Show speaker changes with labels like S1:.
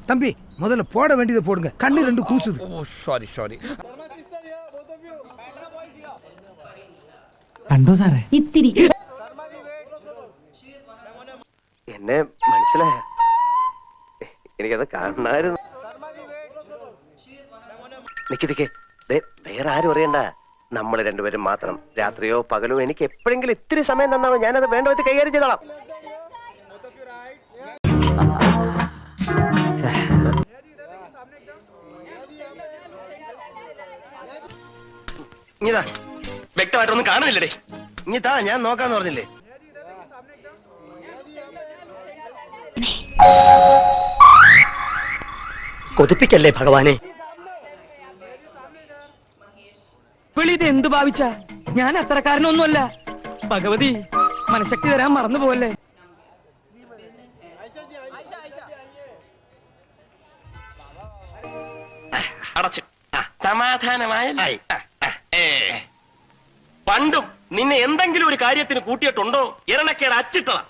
S1: தம்பி முதல்ல போட வேண்டியதை போடுங்க, கண்ணு ரெண்டு கூசுது.
S2: ஓ சாரி சாரி.
S3: കണ്ടോ സാറേ?
S4: ഇത്തിരി
S5: എന്നെ മനസ്സിലായ? എനിക്കത് കാണായിരുന്നു. നിക്ക് വേറെ ആരും അറിയണ്ട, നമ്മൾ രണ്ടുപേരും മാത്രം. രാത്രിയോ പകലോ എനിക്ക് എപ്പോഴെങ്കിലും ഇത്തിരി സമയം തന്നാമോ, ഞാനത് വേണ്ട വിധത്തിൽ കൈകാര്യം ചെയ്തോളാം. ഇനിതാ വ്യക്തമായിട്ടൊന്നും കാണുന്നില്ലേ? ഇനിതാ ഞാൻ നോക്കാന്ന് പറഞ്ഞില്ലേ? കൊതിപ്പിക്കല്ലേ ഭഗവാനെ.
S3: ഇത് എന്ത് ഭാവിച്ച? ഞാൻ അത്രക്കാരനൊന്നുമല്ല. ഭഗവതി മനഃശക്തി തരാൻ മറന്നു പോവല്ലേ.
S6: അടച്ചു സമാധാനമായി. പണ്ടും നിന്നെ എന്തെങ്കിലും ഒരു കാര്യത്തിന് കൂട്ടിയിട്ടുണ്ടോ? ഇരണക്കേട് അച്ചിട്ടതാ.